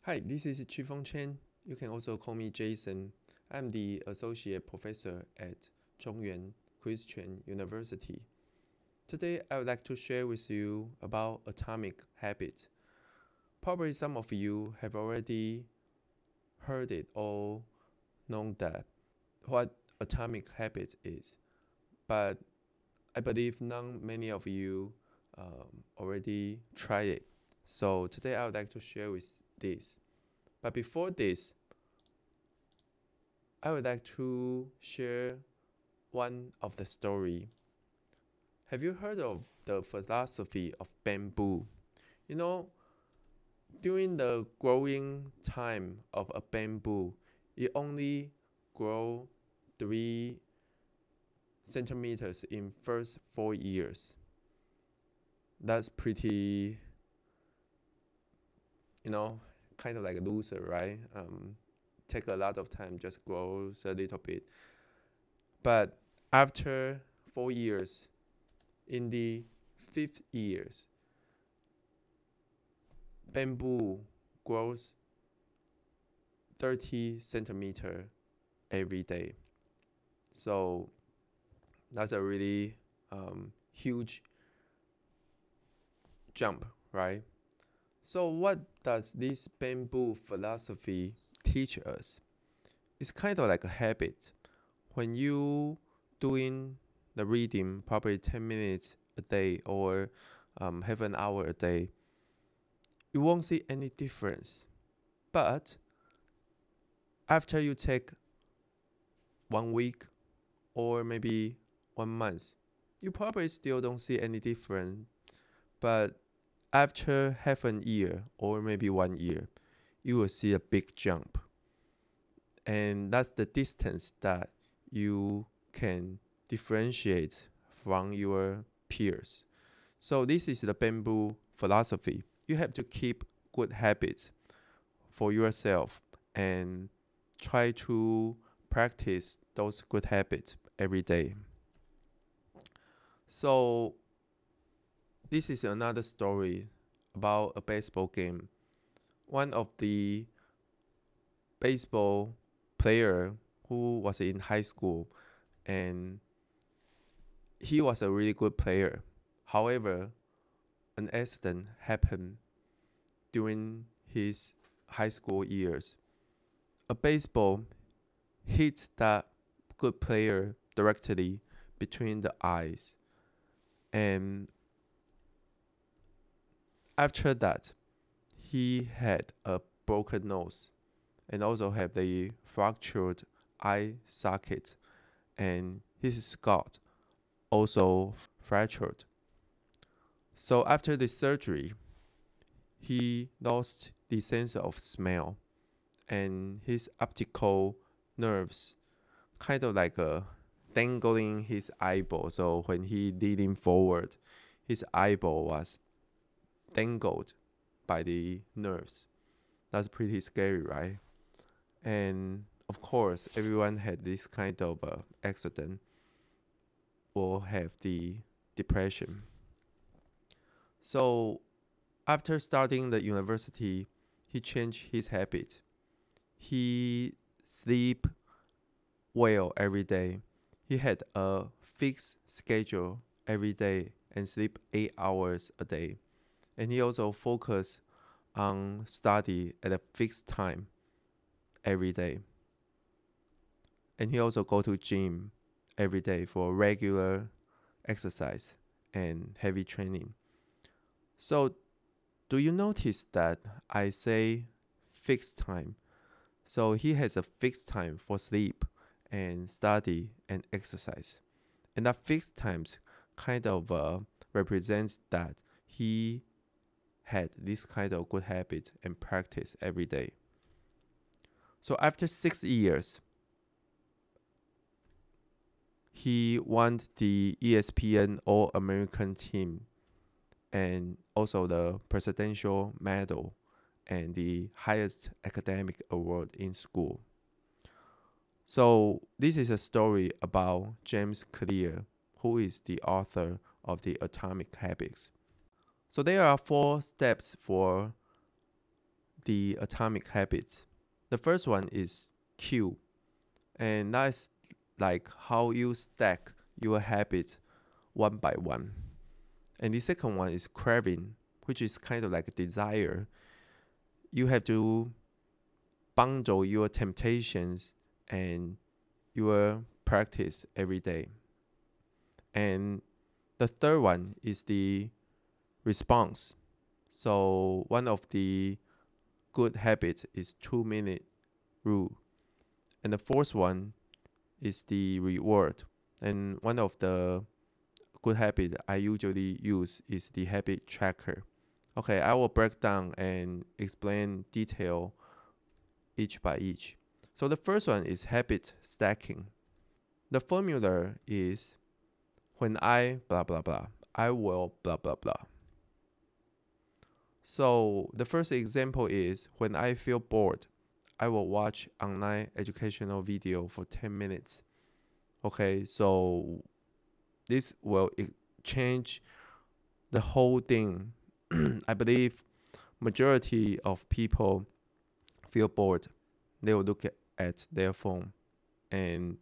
Hi, this is Qifeng Chen. You can also call me Jason. I'm the associate professor at Zhongyuan Christian University. Today, I would like to share with you about atomic habits. Probably some of you have already heard it or known that what atomic habit is, but I believe not many of you already tried it. So today, I would like to share with this. But before this, I would like to share one of the story. Have you heard of the philosophy of bamboo? You know, during the growing time of a bamboo, it only grow 3 centimeters in first 4 years. That's pretty, you know, kind of like a loser, right? Take a lot of time, just grows a little bit. But after 4 years, in the fifth years, bamboo grows 30 centimeter every day. So that's a really huge jump, right? So what does this bamboo philosophy teach us? It's kind of like a habit. When you doing the reading probably 10 minutes a day or half an hour a day, you won't see any difference. But after you take 1 week or maybe 1 month, you probably still don't see any difference. But after half an year or maybe 1 year, you will see a big jump. And that's the distance that you can differentiate from your peers. So this is the bamboo philosophy. You have to keep good habits for yourself and try to practice those good habits every day. So this is another story about a baseball game. One of the baseball player who was in high school and he was a really good player. However, an accident happened during his high school years. A baseball hit that good player directly between the eyes. And after that, he had a broken nose and also had a fractured eye socket, and his skull also fractured. So after the surgery, he lost the sense of smell, and his optical nerves kind of like dangling his eyeball. So when he leaning forward, his eyeball was dangled by the nerves. That's pretty scary, right? And of course, everyone had this kind of accident or have the depression. So after starting the university, he changed his habit. He sleep well every day. He had a fixed schedule every day and sleep 8 hours a day. And he also focused on study at a fixed time every day. And he also go to gym every day for regular exercise and heavy training. So do you notice that I say fixed time? So he has a fixed time for sleep and study and exercise. And that fixed times kind of represents that he had this kind of good habit and practice every day. So after 6 years, he won the ESPN All American team and also the presidential medal and the highest academic award in school. So this is a story about James Clear, who is the author of the Atomic Habits. So there are 4 steps for the atomic habits. The first one is cue, and that's like how you stack your habits one by one. And the second one is craving, which is kind of like a desire. You have to bundle your temptations and your practice every day. And the third one is the response. So one of the good habits is 2-minute rule. And the fourth one is the reward. And one of the good habit I usually use is the habit tracker. Okay, I will break down and explain detail each by each. So the first one is habit stacking. The formula is when I blah blah blah, I will blah blah blah. So the first example is when I feel bored, I will watch online educational video for 10 minutes. Okay, so this will change the whole thing. I believe majority of people feel bored. They will look at their phone, and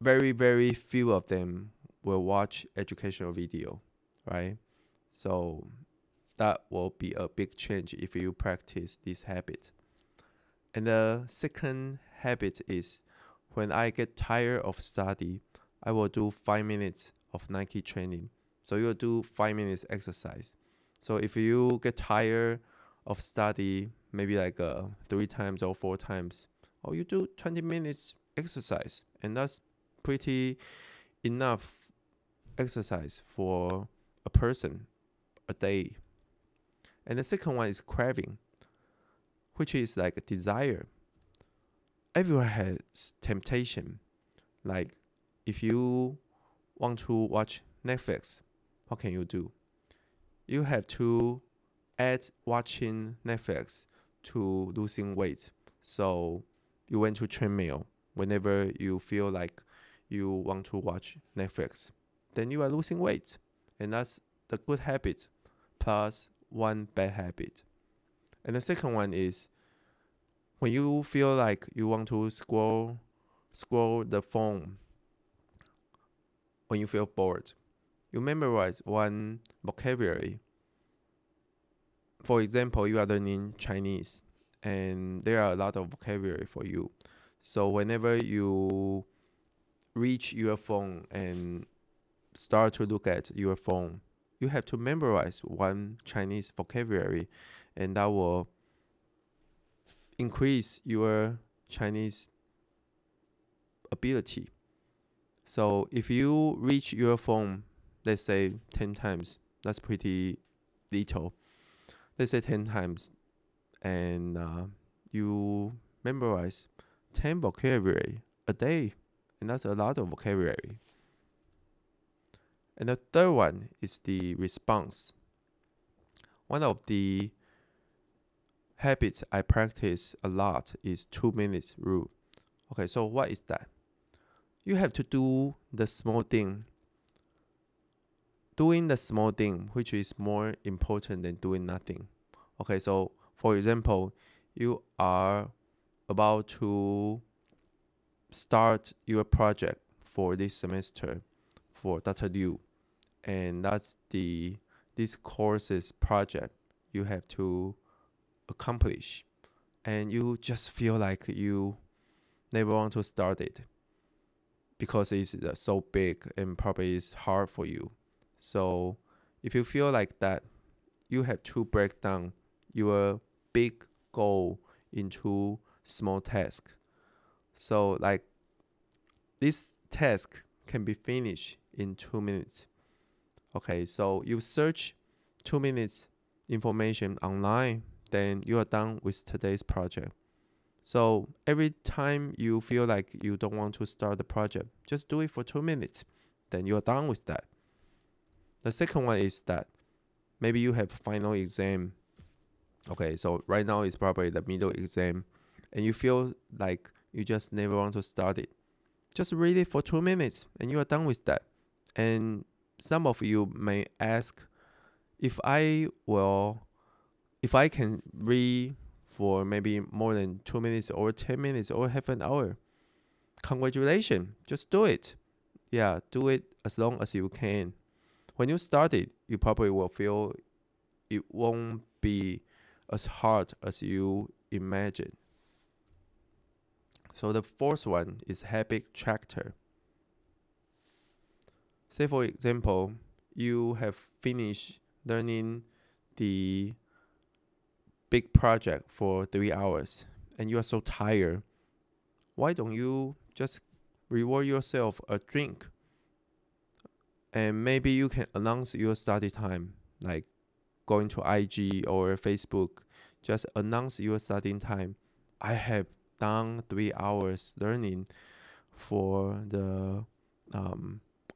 very, very few of them will watch educational video, right? So that will be a big change if you practice this habit. And the second habit is when I get tired of study, I will do 5 minutes of Nike training. So you'll do 5 minutes exercise. So if you get tired of study, maybe like 3 times or 4 times, or you do 20 minutes exercise, and that's pretty enough exercise for a person a day. And the second one is craving, which is like a desire. Everyone has temptation. Like if you want to watch Netflix, what can you do? You have to add watching Netflix to losing weight. So you went to treadmill whenever you feel like you want to watch Netflix. Then you are losing weight. And that's the good habit plus one bad habit. And the second one is when you feel like you want to scroll the phone when you feel bored, you memorize one vocabulary. For example, you are learning Chinese and there are a lot of vocabulary for you. So whenever you reach your phone and start to look at your phone, you have to memorize one Chinese vocabulary, and that will increase your Chinese ability. So if you reach your phone, let's say 10 times, that's pretty little. Let's say 10 times, and you memorize 10 vocabulary a day, and that's a lot of vocabulary. And the third one is the response. One of the habits I practice a lot is 2 minutes rule. Okay, so what is that? You have to do the small thing. Doing the small thing, which is more important than doing nothing. Okay, so for example, you are about to start your project for this semester for Dr. Liu, and that's this course's project you have to accomplish, and you just feel like you never want to start it because it's so big and probably it's hard for you. So if you feel like that, you have to break down your big goal into small tasks. So like this task can be finished in 2 minutes. Okay, so you search 2 minutes information online, then you are done with today's project. So every time you feel like you don't want to start the project, just do it for 2 minutes, then you are done with that. The second one is that maybe you have final exam. Okay, so right now it's probably the middle exam, and you feel like you just never want to start it. Just read it for 2 minutes, and you are done with that. And some of you may ask, if I will if I can read for maybe more than 2 minutes or 10 minutes or half an hour, congratulations, just do it. Yeah, do it as long as you can. When you start it, you probably will feel it won't be as hard as you imagine. So the fourth one is habit tracker. Say for example, you have finished learning the big project for 3 hours and you are so tired. Why don't you just reward yourself a drink? And maybe you can announce your study time, like going to IG or Facebook. Just announce your studying time. I have done 3 hours learning for the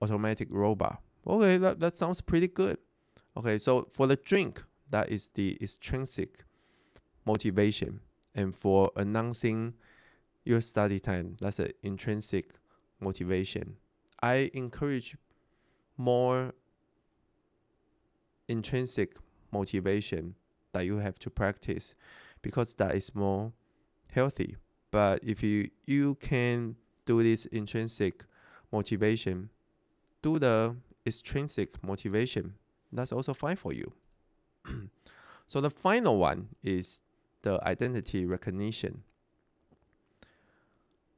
automatic robot. Okay, that sounds pretty good. Okay, so for the drink, that is the extrinsic motivation. And for announcing your study time, that's an intrinsic motivation. I encourage more intrinsic motivation that you have to practice because that is more healthy. But if you can do this intrinsic motivation, do the extrinsic motivation, that's also fine for you. So the final one is the identity recognition.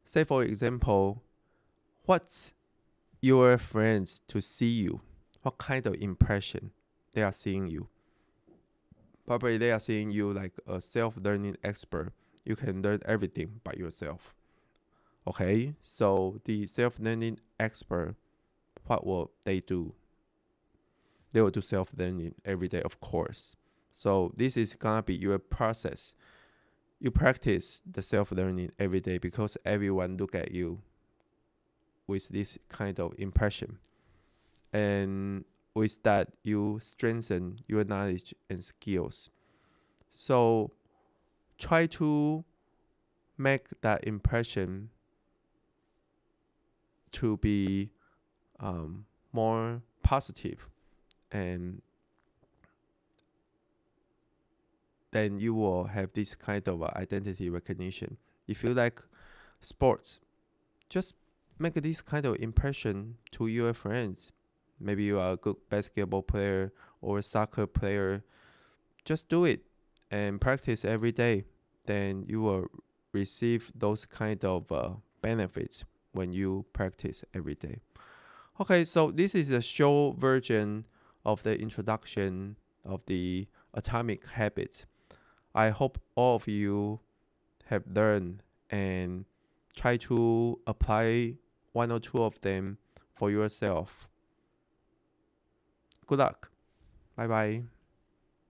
Say for example, what's your friends to see you? What kind of impression they are seeing you? Probably they are seeing you like a self-learning expert. You can learn everything by yourself. Okay, so the self-learning expert, what will they do? They will do self-learning every day, of course. So this is gonna be your process. You practice the self-learning every day because everyone look at you with this kind of impression. And with that, you strengthen your knowledge and skills. So try to make that impression to be more positive, and then you will have this kind of identity recognition. If you like sports, just make this kind of impression to your friends. Maybe you are a good basketball player or soccer player. Just do it and practice every day. Then you will receive those kind of benefits when you practice every day. Okay, so this is a short version of the introduction of the atomic habits. I hope all of you have learned and try to apply one or two of them for yourself. Good luck. Bye bye.